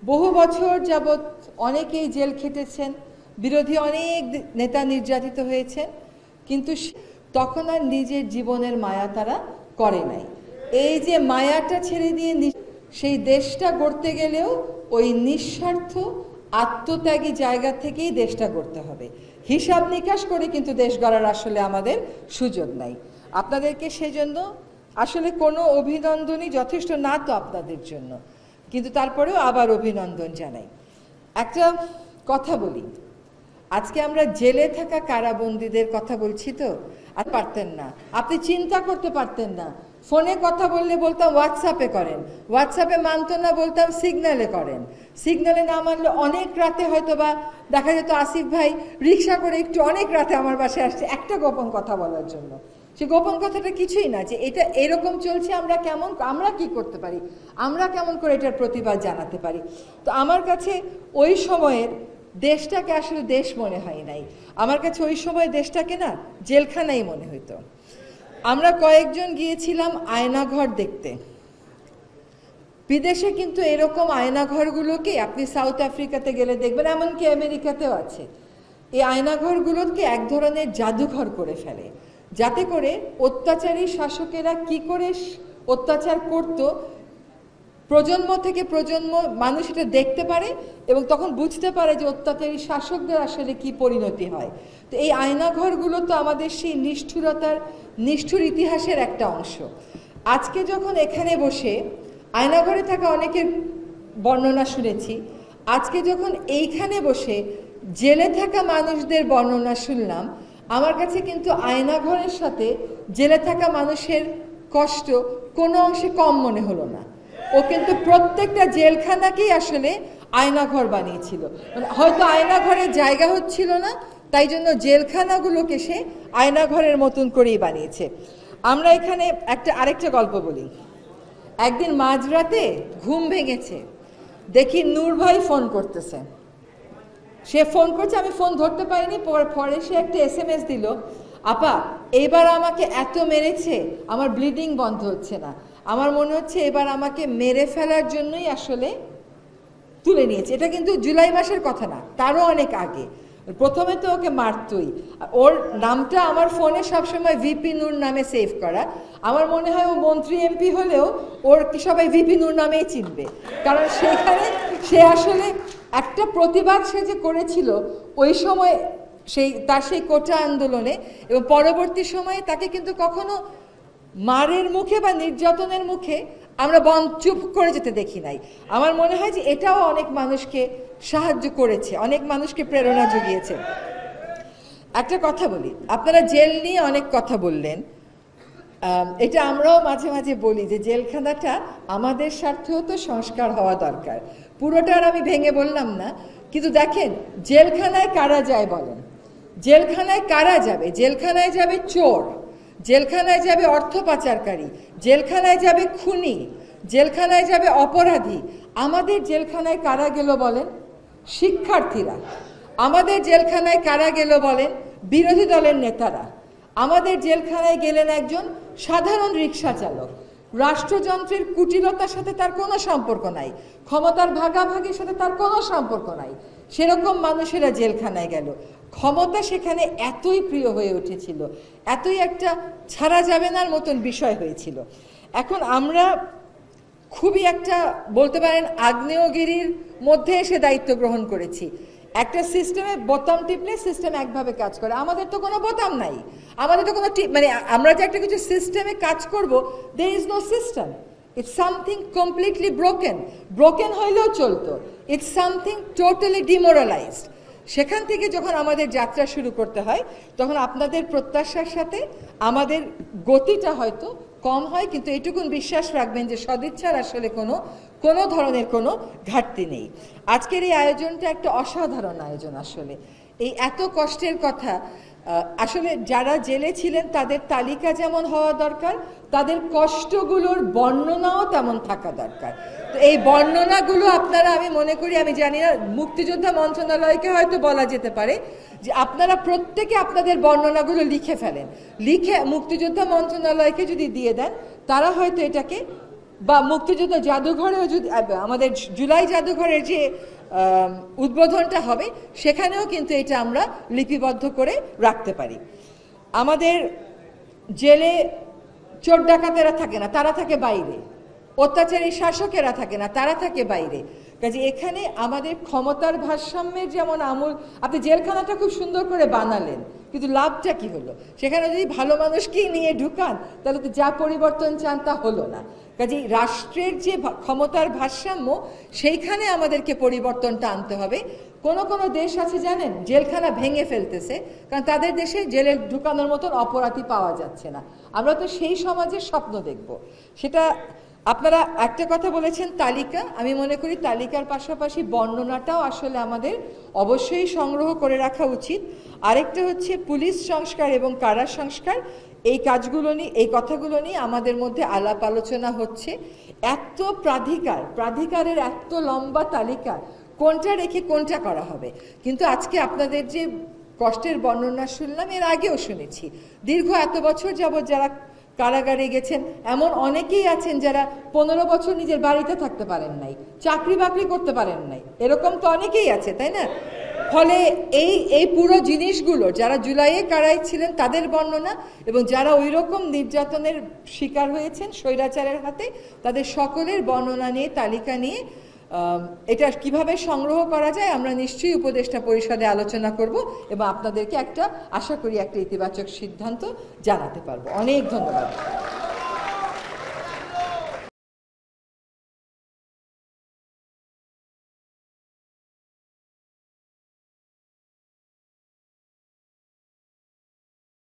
বহু বছর যাবৎ অনেকেই জেল খেটেছেন, বিরোধী অনেক নেতা নির্যাতিত হয়েছেন, কিন্তু তখন আর নিজের জীবনের মায়া তারা করে নাই। এই যে মায়াটা ছেড়ে দিয়ে সেই দেশটা গড়তে গেলেও ওই নিঃস্বার্থ আত্মত্যাগী জায়গা থেকেই দেশটা গড়তে হবে। হিসাব নিকাশ করে কিন্তু দেশ গড়ার আসলে আমাদের সুযোগ নাই। আপনাদেরকে সেজন্য আসলে কোনো অভিনন্দনই যথেষ্ট না তো আপনাদের জন্য, কিন্তু তারপরেও আবার অভিনন্দন জানাই। একটা কথা বলি, আজকে আমরা জেলে থাকা কারাবন্দীদের কথা বলছি তো, আর পারতেন না, আপনি চিন্তা করতে পারতেন না। ফোনে কথা বললে বলতাম হোয়াটসঅ্যাপে করেন, হোয়াটসঅ্যাপে মানতো না বলতাম সিগন্যালে করেন, সিগন্যালে না মানলে অনেক রাতে হয়তো বা দেখা যেত আসিফ ভাই রিক্সা করে একটু অনেক রাতে আমার বাসায় আসছে একটা গোপন কথা বলার জন্য। সে গোপন কথাটা কিছুই না, যে এটা এরকম চলছে, আমরা কি করতে পারি, আমরা কেমন করে এটার প্রতিবাদ জানাতে পারি। তো আমার কাছে ওই সময়ের দেশটাকে আসলে দেশ মনে হয় নাই, আমার কাছে ওই সময় দেশটাকে না জেলখানাই মনে হইতো। আমরা কয়েকজন গিয়েছিলাম আয়নাঘর দেখতে। বিদেশে কিন্তু এরকম আয়নাঘরগুলোকে আপনি সাউথ আফ্রিকাতে গেলে দেখবেন, এমনকি আমেরিকাতেও আছে। এই আয়নাঘরগুলোকে এক ধরনের জাদুঘর করে ফেলে, যাতে করে অত্যাচারী শাসকেরা কি করে অত্যাচার করত প্রজন্ম থেকে প্রজন্ম মানুষ এটা দেখতে পারে এবং তখন বুঝতে পারে যে অত্যাচারী শাসকদের আসলে কি পরিণতি হয়। তো এই আয়নাঘরগুলো তো আমাদের সেই নিষ্ঠুর ইতিহাসের একটা অংশ। আজকে যখন এখানে বসে আয়নাঘরে থাকা অনেকের বর্ণনা শুনেছি, আজকে যখন এইখানে বসে জেলে থাকা মানুষদের বর্ণনা শুনলাম, আমার কাছে কিন্তু আয়নাঘরের সাথে জেলে থাকা মানুষের কষ্ট কোনো অংশে কম মনে হলো না। ও কিন্তু প্রত্যেকটা জেলখানাকেই আসলে আয়নাঘর বানিয়েছিল, মানে হয়তো আয়নাঘরের জায়গা হচ্ছিল না, তাই জন্য জেলখানাগুলোকে সে আয়নাঘরের মতন করেই বানিয়েছে। আমরা এখানে আরেকটা গল্প বলি। একদিন মাঝরাতে ঘুম ভেঙেছে, দেখি নূর ভাই ফোন করতেছে। সে ফোন করছে, আমি ফোন ধরতে পারিনি, পরে সে একটা SMS দিল, আপা এইবার আমাকে এত মেরেছে, আমার ব্লিডিং বন্ধ হচ্ছে না, আমার মনে হচ্ছে এবার আমাকে মেরে ফেলার জন্যই আসলে তুলে নিয়েছে। এটা কিন্তু জুলাই মাসের কথা না, তারও অনেক আগে। প্রথমে তো ওকে মারতই। ওর নামটা আমার ফোনে সবসময় ভিপি নূর নামে সেভ করা। আমার মনে হয় ও মন্ত্রী MP হলেও ওর সবাই ভিপি নূর নামেই চিনবে, কারণ সেখানে সে আসলে একটা প্রতিবাদ সে যে করেছিল ওই সময় তার সেই কোটা আন্দোলনে, এবং পরবর্তী সময়ে তাকে কিন্তু কখনো মারের মুখে বা নির্যাতনের মুখে আমরা চুপ করে যেতে দেখি নাই। আমার মনে হয় যে এটাও অনেক মানুষকে সাহায্য করেছে, অনেক মানুষকে প্রেরণা জুগিয়েছে। একটা কথা বলি, আপনারা জেল নিয়ে অনেক কথা বললেন, এটা আমরাও মাঝে মাঝে বলি যে জেলখানাটা আমাদের স্বার্থেও তো সংস্কার হওয়া দরকার। পুরোটা আর আমি ভেঙে বললাম না, কিন্তু দেখেন জেলখানায় কারা যায় বলেন, জেলখানায় কারা যাবে? জেলখানায় যাবে চোর, জেলখানায় যাবে অর্থ পাচারকারী, জেলখানায় যাবে খুনি, জেলখানায় যাবে অপরাধী। আমাদের জেলখানায় কারা গেল বলেন? শিক্ষার্থীরা। আমাদের জেলখানায় কারা গেল বলেন? বিরোধী দলের নেতারা। আমাদের জেলখানায় গেলেন একজন সাধারণ রিক্সা চালক। রাষ্ট্রযন্ত্রের কুটিলতার সাথে তার কোনো সম্পর্ক নাই, ক্ষমতার ভাগাভাগির সাথে তার কোনো সম্পর্ক নাই, সেরকম মানুষেরা জেলখানায় গেল। ক্ষমতা সেখানে এতই প্রিয় হয়ে উঠেছিল, এতই একটা ছাড়া যাবে নার মতন বিষয় হয়েছিল। এখন আমরা খুবই একটা বলতে পারেন আগ্নেয়গিরির মধ্যে এসে দায়িত্ব গ্রহণ করেছি। একটা সিস্টেমে বোতাম টিপলে সিস্টেম একভাবে কাজ করে, আমাদের তো কোনো বোতাম নাই, আমাদের তো কোনো মানে আমরা যে একটা কিছু সিস্টেমে কাজ করব, there is no system, it's something completely broken হইলেও চলতো, it's something totally demoralized। সেখান থেকে যখন আমাদের যাত্রা শুরু করতে হয়, তখন আপনাদের প্রত্যাশার সাথে আমাদের গতিটা হয়তো কম হয়, কিন্তু এটুকুন বিশ্বাস রাখবেন যে সদিচ্ছার আসলে কোনো ধরনের কোনো ঘাটতি নেই। আজকের এই আয়োজনটা একটা অসাধারণ আয়োজন। আসলে এই এত কষ্টের কথা, আসলে যারা জেলে ছিলেন তাদের তালিকা যেমন হওয়া দরকার, তাদের কষ্টগুলোর বর্ণনাও তেমন থাকা দরকার। তো এই বর্ণনাগুলো আপনারা, আমি মনে করি, আমি জানি না, মুক্তিযোদ্ধা মন্ত্রণালয়কে হয়তো বলা যেতে পারে যে আপনারা প্রত্যেকে আপনাদের বর্ণনাগুলো লিখে ফেলেন, লিখে মুক্তিযোদ্ধা মন্ত্রণালয়কে যদি দিয়ে দেন, তারা হয়তো এটাকে বা মুক্তিযুদ্ধ জাদুঘরেও যদি আমাদের জুলাই জাদুঘরের যে উদ্বোধনটা হবে সেখানেও কিন্তু এটা আমরা লিপিবদ্ধ করে রাখতে পারি। আমাদের জেলে চোর ডাকাতেরা থাকে না, তারা থাকে বাইরে। অত্যাচারী শাসকেরা থাকে না, তারা থাকে বাইরে। কাজে এখানে আমাদের ক্ষমতার ভারসাম্যের যেমন আমূল, আপনি জেলখানাটা খুব সুন্দর করে বানালেন, কিন্তু লাভটা কি হলো? সেখানে যদি ভালো মানুষকেই নিয়ে ঢুকান তাহলে তো যা পরিবর্তন চান তা হলো না। কাজে রাষ্ট্রের যে ক্ষমতার ভারসাম্য সেইখানে আমাদেরকে পরিবর্তনটা আনতে হবে। কোনো কোনো দেশ আছে জানেন, জেলখানা ভেঙে ফেলতেছে, কারণ তাদের দেশে জেলে ঢুকানোর মতন অপরাধী পাওয়া যাচ্ছে না। আমরা তো সেই সমাজের স্বপ্ন দেখব। সেটা আপনারা একটা কথা বলেছেন তালিকা, আমি মনে করি তালিকার পাশাপাশি বর্ণনাটাও আসলে আমাদের অবশ্যই সংগ্রহ করে রাখা উচিত। আরেকটা হচ্ছে পুলিশ সংস্কার এবং কারা সংস্কার, এই কাজগুলো নিয়ে, এই কথাগুলো নিয়ে আমাদের মধ্যে আলাপ আলোচনা হচ্ছে। এত প্রাধিকারের এত লম্বা তালিকা, কোনটা রেখে কোনটা করা হবে। কিন্তু আজকে আপনাদের যে কষ্টের বর্ণনা শুনলাম, এর আগেও শুনেছি, দীর্ঘ এত বছর যাবৎ যারা কারাগারে গেছেন, এমন অনেকেই আছেন যারা 15 বছর নিজের বাড়িতে থাকতে পারেন নাই, চাকরি বাকরি করতে পারেন নাই, এরকম তো অনেকেই আছে, তাই না? ফলে এই পুরো জিনিসগুলো যারা জুলাইয়ে কারায় ছিলেন তাদের বর্ণনা, এবং যারা ওই রকম নির্যাতনের শিকার হয়েছেন স্বৈরাচারের হাতে, তাদের সকলের বর্ণনা নিয়ে, তালিকা নিয়ে এটা কিভাবে সংগ্রহ করা যায় আমরা নিশ্চয়ই উপদেষ্টা পরিষদে আলোচনা করব এবং আপনাদেরকে আশা করি একটা ইতিবাচক সিদ্ধান্ত জানাতে পারবো। অনেক ধন্যবাদ।